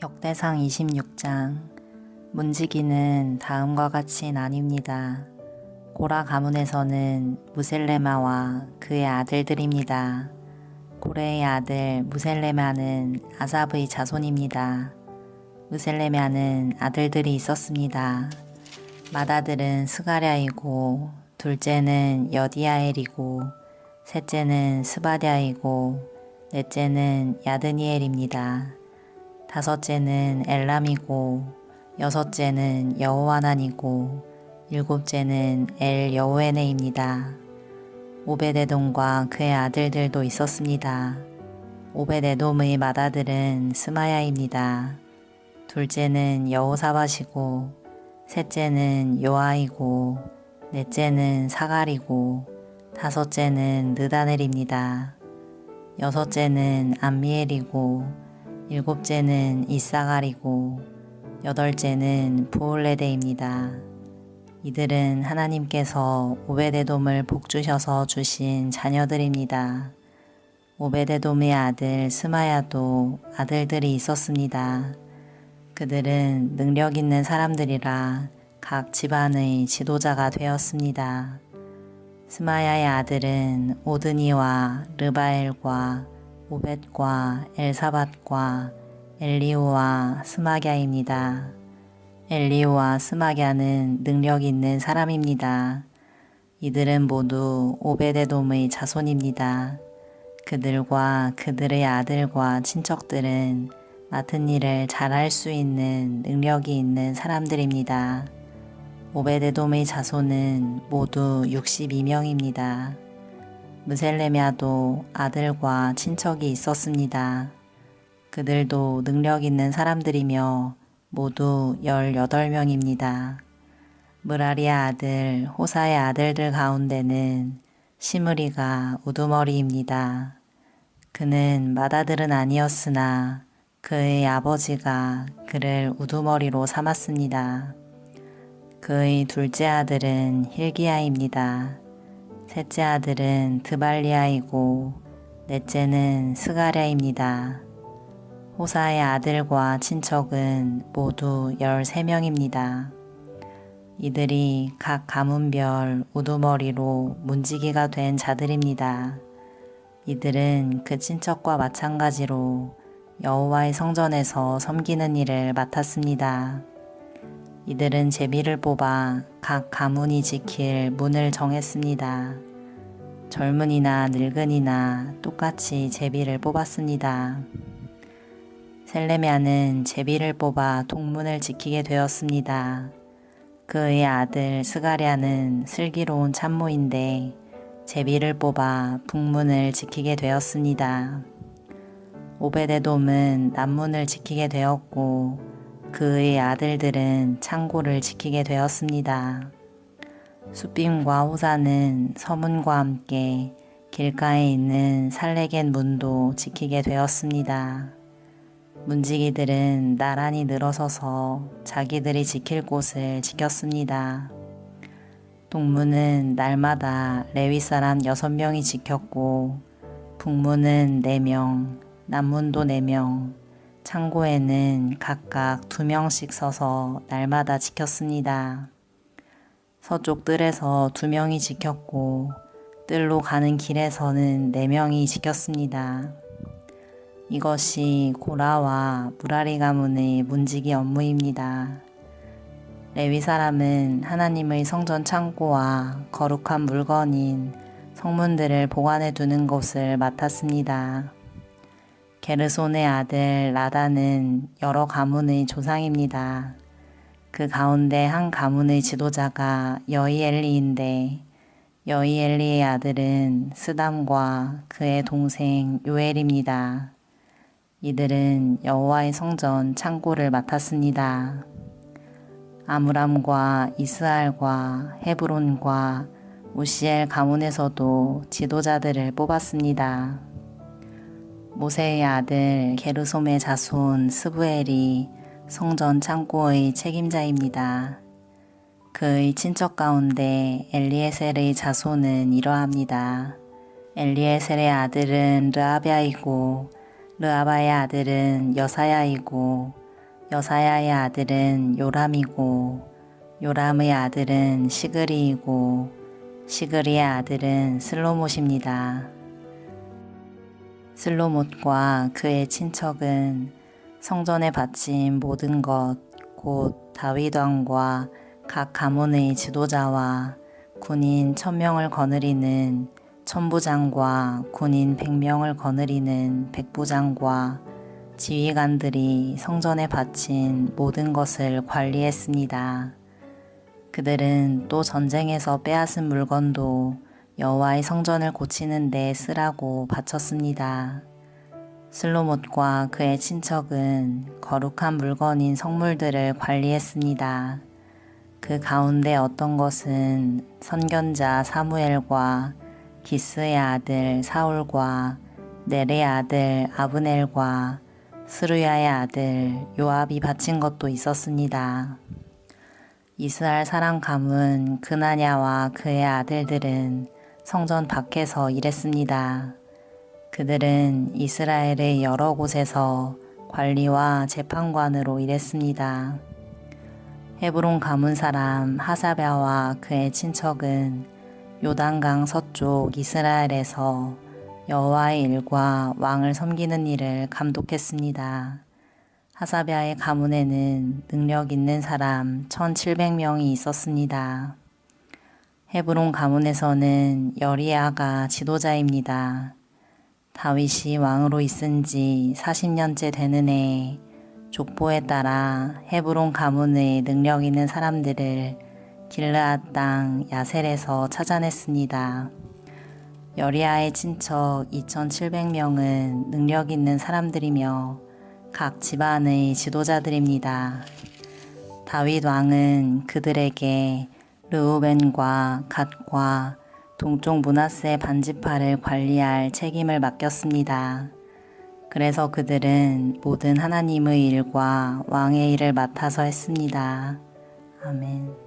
역대상 26장 문지기는 다음과 같이 나뉩니다. 고라 가문에서는 무셀레마와 그의 아들들입니다. 고레의 아들 무셀레마는 아삽의 자손입니다. 무셀레마는 아들들이 있었습니다. 맏아들은 스가랴이고 둘째는 여디아엘이고 셋째는 스바랴이고 넷째는 야드니엘입니다. 다섯째는 엘람이고 여섯째는 여호하난이고 일곱째는 엘여호에네입니다. 오벳에돔과 그의 아들들도 있었습니다. 오벳에돔의 맏아들은 스마야입니다. 둘째는 여호사밧이고 셋째는 요아이고 넷째는 사갈이고 다섯째는 느다넬입니다. 여섯째는 암미엘이고 일곱째는 이사갈이고 여덟째는 부올레데입니다. 이들은 하나님께서 오벳에돔을 복주셔서 주신 자녀들입니다. 오벳에돔의 아들 스마야도 아들들이 있었습니다. 그들은 능력 있는 사람들이라 각 집안의 지도자가 되었습니다. 스마야의 아들은 오드니와 르바엘과 오벳과 엘사밧과 엘리우와 스마갸입니다. 엘리우와 스마갸는 능력 있는 사람입니다. 이들은 모두 오벳에돔의 자손입니다. 그들과 그들의 아들과 친척들은 맡은 일을 잘할 수 있는 능력이 있는 사람들입니다. 오벳에돔의 자손은 모두 62명입니다. 무셀레마도 아들과 친척이 있었습니다. 그들도 능력 있는 사람들이며 모두 18명입니다. 무라리의 아들 호사의 아들들 가운데는 시므리가 우두머리입니다. 그는 맏아들은 아니었으나 그의 아버지가 그를 우두머리로 삼았습니다. 그의 둘째 아들은 힐기야입니다. 셋째 아들은 드발리아이고 넷째는 스가랴입니다. 호사의 아들과 친척은 모두 13명입니다. 이들이 각 가문별 우두머리로 문지기가 된 자들입니다. 이들은 그 친척과 마찬가지로 여호와의 성전에서 섬기는 일을 맡았습니다. 이들은 제비를 뽑아 각 가문이 지킬 문을 정했습니다. 젊은이나 늙은이나 똑같이 제비를 뽑았습니다. 셀레미아는 제비를 뽑아 동문을 지키게 되었습니다. 그의 아들 스가랴는 슬기로운 참모인데 제비를 뽑아 북문을 지키게 되었습니다. 오벳에돔은 남문을 지키게 되었고 그의 아들들은 창고를 지키게 되었습니다. 숫빔과 호사는 서문과 함께 길가에 있는 살레겐 문도 지키게 되었습니다. 문지기들은 나란히 늘어서서 자기들이 지킬 곳을 지켰습니다. 동문은 날마다 레위 사람 6명이 지켰고 북문은 4명, 남문도 4명, 창고에는 각각 2명씩 서서 날마다 지켰습니다. 서쪽 뜰에서 2명이 지켰고 뜰로 가는 길에서는 4명이 지켰습니다. 이것이 고라와 무라리 가문의 문지기 업무입니다. 레위 사람은 하나님의 성전 창고와 거룩한 물건인 성문들을 보관해 두는 것을 맡았습니다. 게르손의 아들 라단은 여러 가문의 조상입니다. 그 가운데 한 가문의 지도자가 여이엘리인데 여이엘리의 아들은 스담과 그의 동생 요엘입니다. 이들은 여호와의 성전 창고를 맡았습니다. 아므람과 이스알과 헤브론과 우시엘 가문에서도 지도자들을 뽑았습니다. 모세의 아들 게르솜의 자손 스부엘이 성전 창고의 책임자입니다. 그의 친척 가운데 엘리에셀의 자손은 이러합니다. 엘리에셀의 아들은 르아비아이고 르아바의 아들은 여사야이고 여사야의 아들은 요람이고 요람의 아들은 시그리이고 시그리의 아들은 슬로못입니다. 슬로못과 그의 친척은 성전에 바친 모든 것, 곧 다윗 왕과 각 가문의 지도자와 군인 1000명을 거느리는 천부장과 군인 100명을 거느리는 백부장과 지휘관들이 성전에 바친 모든 것을 관리했습니다. 그들은 또 전쟁에서 빼앗은 물건도 여호와의 성전을 고치는 데 쓰라고 바쳤습니다. 슬로못과 그의 친척은 거룩한 물건인 성물들을 관리했습니다. 그 가운데 어떤 것은 선견자 사무엘과 기스의 아들 사울과 넬의 아들 아브넬과 스루야의 아들 요압이 바친 것도 있었습니다. 이스라엘 사람 가문 그나냐와 그의 아들들은 성전 밖에서 일했습니다. 그들은 이스라엘의 여러 곳에서 관리와 재판관으로 일했습니다. 헤브론 가문 사람 하사랴와 그의 친척은 요단강 서쪽 이스라엘에서 여호와의 일과 왕을 섬기는 일을 감독했습니다. 하사랴의 가문에는 능력 있는 사람 1700명이 있었습니다. 헤브론 가문에서는 여리야가 지도자입니다. 다윗이 왕으로 있은 지 40년째 되는 해에 족보에 따라 헤브론 가문의 능력 있는 사람들을 길르앗 땅 야셀에서 찾아냈습니다. 여리야의 친척 2700명은 능력 있는 사람들이며 각 집안의 지도자들입니다. 다윗 왕은 그들에게 르우벤과 갓과 동쪽 므낫세 반지파를 관리할 책임을 맡겼습니다. 그래서 그들은 모든 하나님의 일과 왕의 일을 맡아서 했습니다. 아멘.